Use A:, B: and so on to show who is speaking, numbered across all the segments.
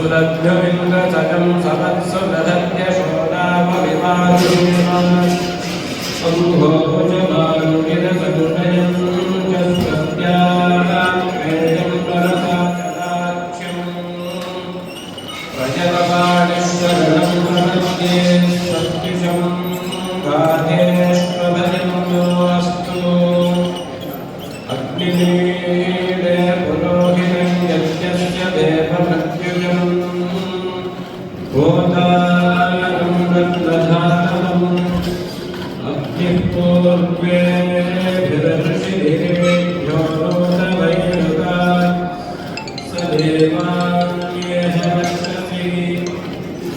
A: सुरभ्युमिन्द्रसकं सवत्सुरहत्यशोणामविवादेव अम्भोजमारुणिरसंशयं च स्वस्यामेयं परसाचलाख्यं प्रजलवाणिशरणं प्रपद्ये स्वस्तिशं गाधेष्वभयं योऽस्तु अग्निमीडे पुरोहितं यज्ञस्य देवमत्युजं भूतानं रत्नधातमम् अग्निः पूर्वेभिरऋषिभिर्यो नोतवैरुगात् स देवान्येह वर्षसि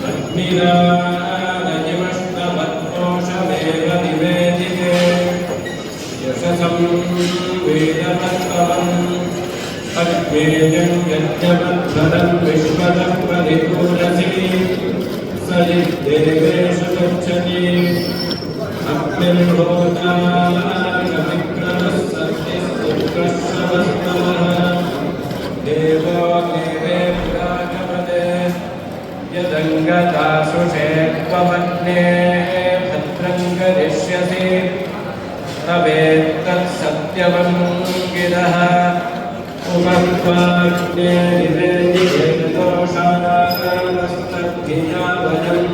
A: अग्निरानयिमष्टमत्तोषमेव निवेदिते यशसं वेदवत्तवम् अग्नेयं यज्ञवत्फलं विश्वतः परिपूरसि स देवेषु गच्छति अग्निर्होतारविक्रमः सत्यस्तुत्रश्रवस्तवः देवो देवे पुराजपदे यदङ्गदासुषे त्वमग्ने भद्रं करिष्यसि तवेत्तत्सत्यवं गिरः उपत्वाग्ने निवेदितोषास्तद्धिया वयं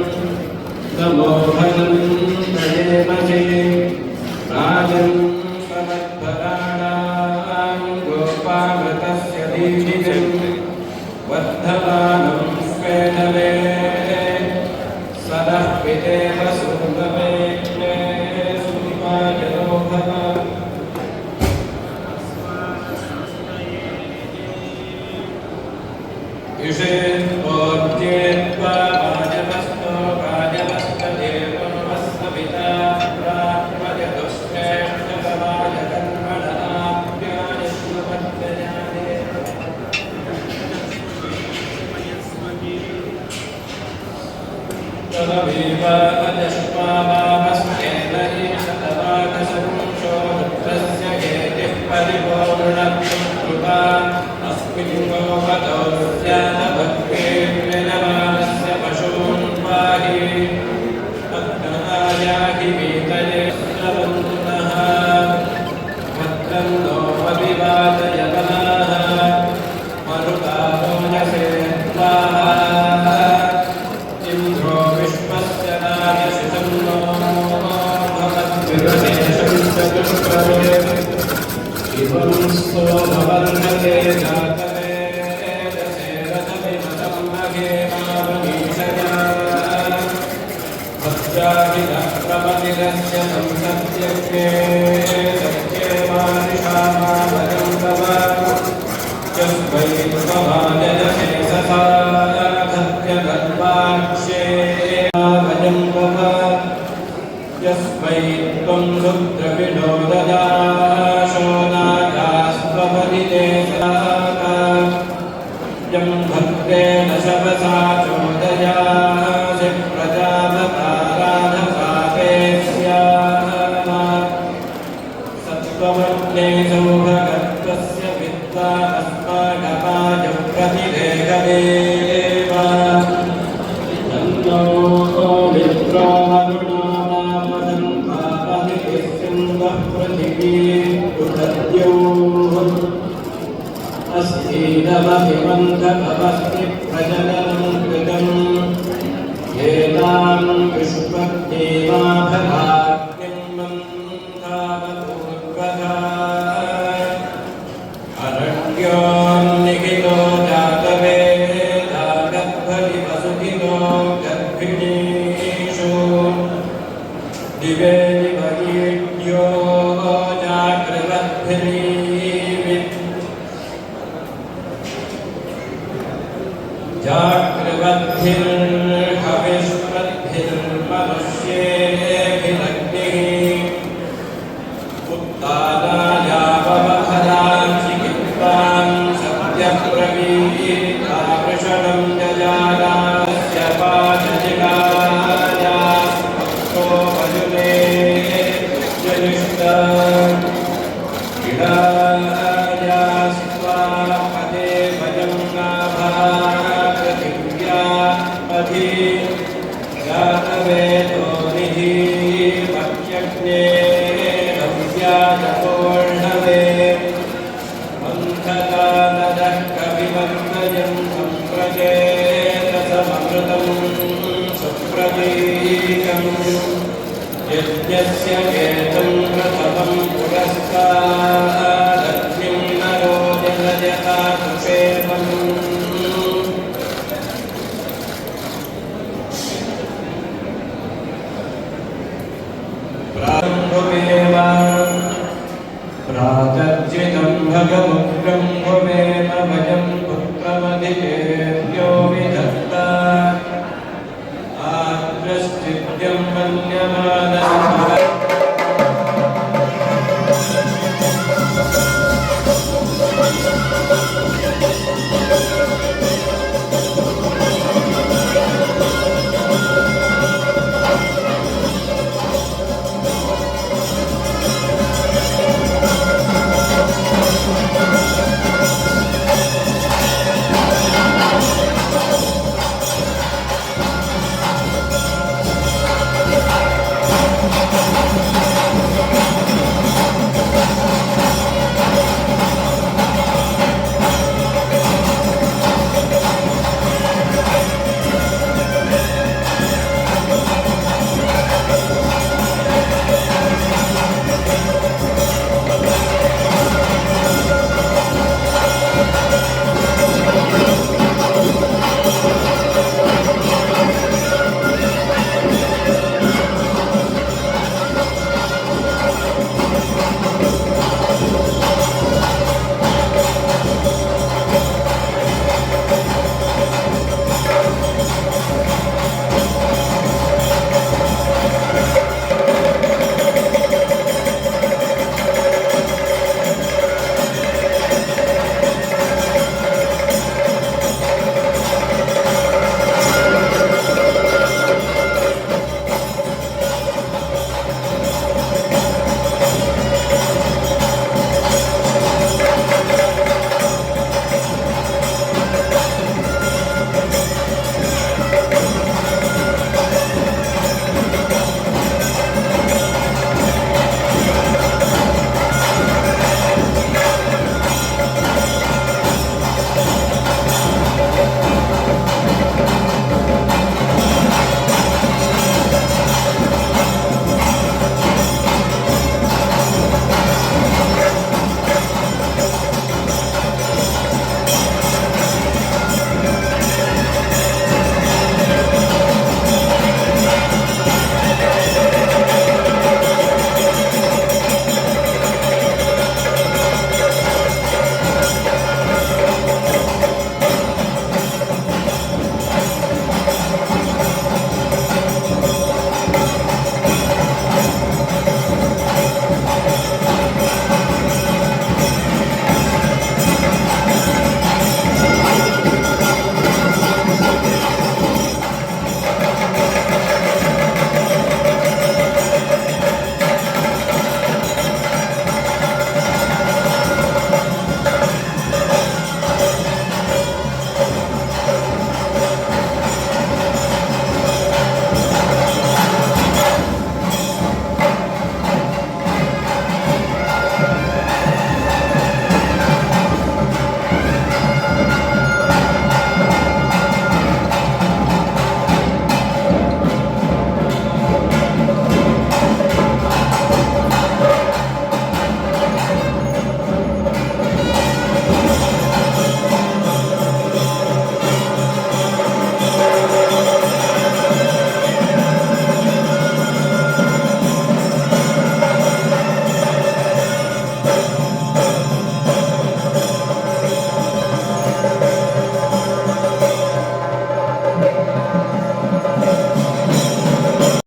A: नमो भलं प्रदेमसे राजं समद्भराणां गोपामृतस्य दीपितं वर्धमानं स्वेदवे सदः पितेव सुन्दवे सुनिपायनो भव युषेत्पोज्येत्वा वाजवस्तो वाजवस्तदेवो वस्तविता प्राप्मयतुश्रेष्ठतमाय कर्मणाप्यानिष्णुपत्यजाने तदवीवादश्वावामस्तेन ईशतवाकसंशो रुद्रस्य हेतिः परिपूर्णकृपा अस्मिन् गोपतौ स्यादभक्तेर्निलमानस्य पशून् पाहि अग्नहायाहि वीतये श्रवन्तुनः भद्रं नो अभिवादयतनाः मरुतारोजसे स्वाहा इन्द्रो विश्वस्य नायशिषं नो भवद्विरशेषं चतुष्प्रभे शिवं स्तोमवर्णते जातवे दशेरथमिमतं महे मामनीषया भद्राहिनः प्रमतिरस्य संसत्यज्ञे सत्ये मानिषामाभजं तव यस्मै त्वमाजयसे ससा सत्यधर्माक्षे भजं तव यस्मै त्वं रुद्रविनोददाशो नागास्त्वपदिते सदा यं भक्तेन शवसा चोदयासि प्रजापताराधसाते स्याः सत्त्वमग्ने सौभगत्वस्य विद्वा अस्माकपायप्रतिरेकदेव तन्नो मित्रो वरुणो पृथिवी उदद्योः अस्थिनमभिमन्थमस्ति प्रजननं कृतं एतां विश्वदेवाभराग्निं मन्थावपूर्वधा अरण्योन्निहितो जातवेदा गर्भरिवसुहिनो गर्भिणीषु दिवे दिवयेड्यो जाग्रवद्भिर्हविष्मद्भिर्मनुष्येभिरग्निः उत्तानायावमहरां चिकित्सां सत्यब्रवीतावृषणं जजानास्य पादजिगायास्पक्षो वजुने जनिष्ठा इडायास्त्वा पदे भजं नाभाकृतिं ब्रह्मणि जातवेदो निधिः मह्यज्ञे हव्याजपूर्णवे मन्थकानदः कविमन्त्रयं सम्प्रचेतसममृतं सुप्रतीकम् यज्ञस्य केतं प्रथमं पुरस्तादग्निं नरो जलजता सुषेवम् प्रारम्भमेव प्रातर्जितं भगमुग्रं भवेम भजं पुत्रमधिकेभ्यो विधत्ता आद्रश्चिद्यं मन्यमानः